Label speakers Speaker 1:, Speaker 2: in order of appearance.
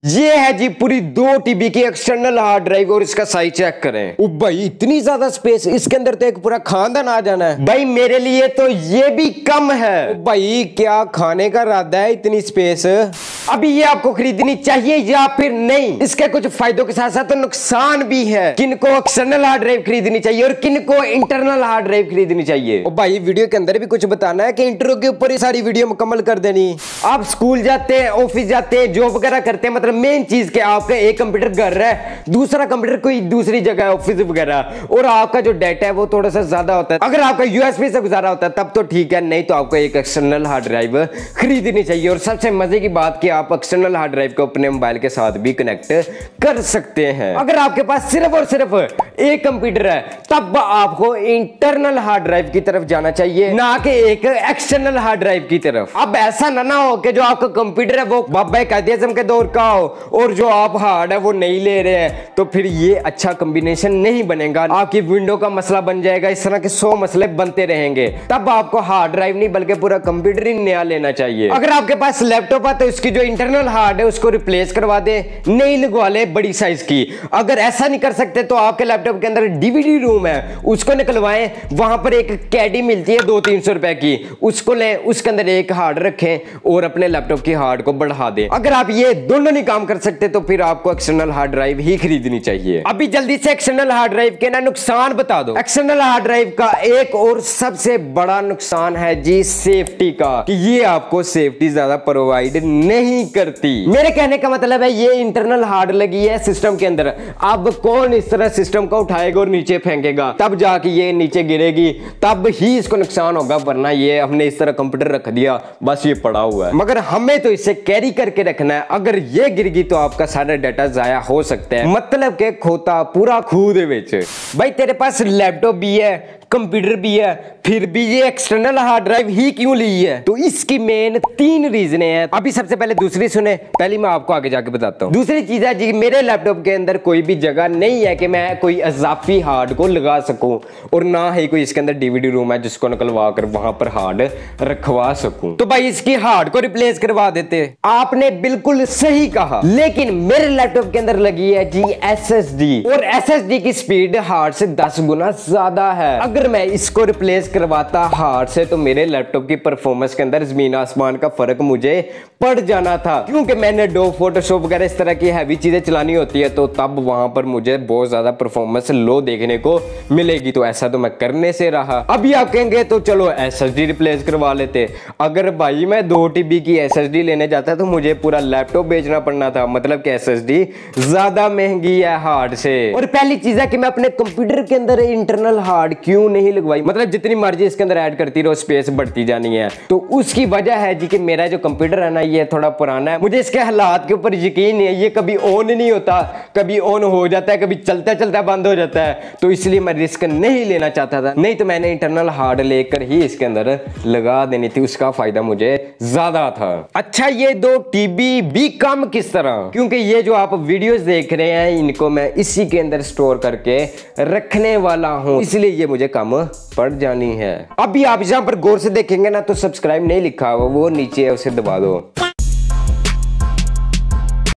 Speaker 1: ये है जी पूरी 2 TB की एक्सटर्नल हार्ड ड्राइव और इसका साइज चेक करें। ओ भाई इतनी ज्यादा स्पेस, इसके अंदर तो एक पूरा खानदान आ जाना है। भाई मेरे लिए तो ये भी कम है। ओ भाई क्या खाने का इरादा है इतनी स्पेस? अभी ये आपको खरीदनी चाहिए या फिर नहीं? इसके कुछ फायदों के साथ साथ तो नुकसान भी है। किनको एक्सटर्नल हार्ड ड्राइव खरीदनी चाहिए और किनको इंटरनल हार्ड ड्राइव खरीदनी चाहिए। ओ भाई वीडियो के अंदर भी कुछ बताना है कि इंट्रो के ऊपर ही सारी वीडियो मुकम्मल कर देनी? आप स्कूल जाते हैं, ऑफिस जाते हैं, जॉब वगैरह करते हैं, मतलब मेन चीज क्या, आपका एक कंप्यूटर घर है, दूसरा कंप्यूटर कोई दूसरी जगह है, ऑफिस वगैरह, और आपका जो डाटा है वो थोड़ा सा ज्यादा होता है। अगर आपका यूएसबी से गुजारा होता है तब तो ठीक है, नहीं तो आपको एक एक्सटर्नल हार्ड ड्राइव खरीदनी चाहिए। और सबसे मजे की बात कि आप एक्सटर्नल हार्ड ड्राइव को अपने मोबाइल के साथ भी कनेक्ट कर सकते हैं। अगर आपके पास सिर्फ और सिर्फ एक कंप्यूटर है तब आपको इंटरनल हार्ड ड्राइव की तरफ जाना चाहिए, ना कि एक एक्सटर्नल हार्ड ड्राइव की तरफ। अब ऐसा ना हो कि जो आपका कंप्यूटर है वो बाबा कायदे आज़म के दौर का हो और जो आप हार्ड है वो नहीं ले रहे हैं, तो फिर ये अच्छा कॉम्बिनेशन नहीं बनेगा। आपकी विंडो का मसला बन जाएगा, इस तरह के 100 मसले बनते रहेंगे। तब आपको हार्ड ड्राइव नहीं बल्कि पूरा कंप्यूटर ही नया लेना चाहिए। अगर आपके पास लैपटॉप है तो इसकी जो इंटरनल हार्ड है उसको रिप्लेस करवा दे, नहीं लगवा ले बड़ी साइज की। अगर ऐसा नहीं कर सकते तो आपके लैपटॉप के अंदर डीवीडी रूम है उसको निकलवाएं, वहां पर एक कैडी मिलती है 200-300 रुपए की, उसको ले, उसके अंदर एक हार्ड रखें और अपने लैपटॉप की हार्ड को बढ़ा दें। अगर आप ये दोनों नहीं काम कर सकते तो फिर आपको एक्सटर्नल हार्ड ड्राइव ही खरीदनी चाहिए। अभी जल्दी से एक्सटर्नल हार्ड ड्राइव के ना नुकसान बता दो। एक्सटर्नल हार्ड ड्राइव का एक और सबसे बड़ा नुकसान है जी सेफ्टी का, कि ये आपको सेफ्टी ज्यादा प्रोवाइड नहीं करती। मेरे कहने का मतलब है ये इंटरनल हार्ड लगी है सिस्टम के अंदर, अब कौन इस तरह सिस्टम को उठाएगा और नीचे फेंकेगा, तब जाके ये नीचे गिरेगी, तब ही इसको नुकसान होगा, वरना ये हमने इस तरह कंप्यूटर रख दिया बस ये पड़ा हुआ है। मगर हमें तो इसे कैरी करके रखना है, अगर ये गिर गई तो आपका सारा डाटा जाया हो सकता है, मतलब के खोता पूरा खूह दे विच। भाई तेरे पास लैपटॉप भी है, कंप्यूटर भी है, फिर भी ये एक्सटर्नल हार्ड ड्राइव ही क्यों ली है? तो इसकी मेन 3 रीजन है। अभी सबसे पहले दूसरी सुने, पहली मैं आपको आगे जाके बताता हूँ। दूसरी चीज है जी मेरे लैपटॉप के अंदर कोई भी जगह नहीं है कि मैं कोई इजाफी हार्ड को लगा सकूं, और ना ही कोई इसके अंदर डीवीडी रूम है जिसको निकलवा कर वहां पर हार्ड रखवा सकूं। तो भाई इसकी हार्ड को रिप्लेस करवा देते। आपने बिल्कुल सही कहा, लेकिन मेरे लैपटॉप के अंदर लगी है जी SSD, और SSD की स्पीड हार्ड से 10 गुना ज्यादा है। अगर मैं इसको रिप्लेस करवाता हार्ड से तो मेरे लैपटॉप की परफॉर्मेंस के अंदर जमीन आसमान का फर्क मुझे पड़ जाना था, क्योंकि मैंने डो फोटोशॉप वगैरह इस तरह की हैवी चीजें चलानी होती है, तो तब वहां पर मुझे बहुत ज्यादा परफॉर्मेंस लो देखने को मिलेगी। तो ऐसा तो मैं करने से रहा। अभी आप कहेंगे तो चलो SSD रिप्लेस करवा लेते। अगर भाई मैं 2 TB की SSD लेने जाता तो मुझे पूरा लैपटॉप बेचना पड़ना था, मतलब कि SSD ज्यादा महंगी है हार्ड से। और पहली चीज है कि मैं अपने कंप्यूटर के अंदर इंटरनल हार्ड क्यों नहीं लगवाई, मतलब जितनी मर्जी इसके अंदर ऐड करती रहो स्पेस बढ़ती जानी है। तो उसकी वजह है जी कि मेरा जो कंप्यूटर है ना ये थोड़ा पुराना है, मुझे इसके हालात के ऊपर यकीन नहीं है। ये कभी ऑन नहीं होता, कभी ऑन हो जाता है, कभी चलता चलता बंद हो जाता है, तो इसलिए मैं रिस्क नहीं लेना चाहता था। नहीं तो मैंने इंटरनल हार्ड लेकर ही इसके अंदर लगा देनी थी, उसका फायदा मुझे ज्यादा था। अच्छा ये 2 TB भी कम किस तरह, क्योंकि ये जो आप वीडियोस देख रहे हैं इनको मैं इसी के अंदर स्टोर करके रखने वाला हूं, इसलिए ये मुझे कम पड़ जानी है। अभी आप यहां पर गौर से देखेंगे ना तो सब्सक्राइब नहीं लिखा हुआ, वो नीचे है उसे दबा दो।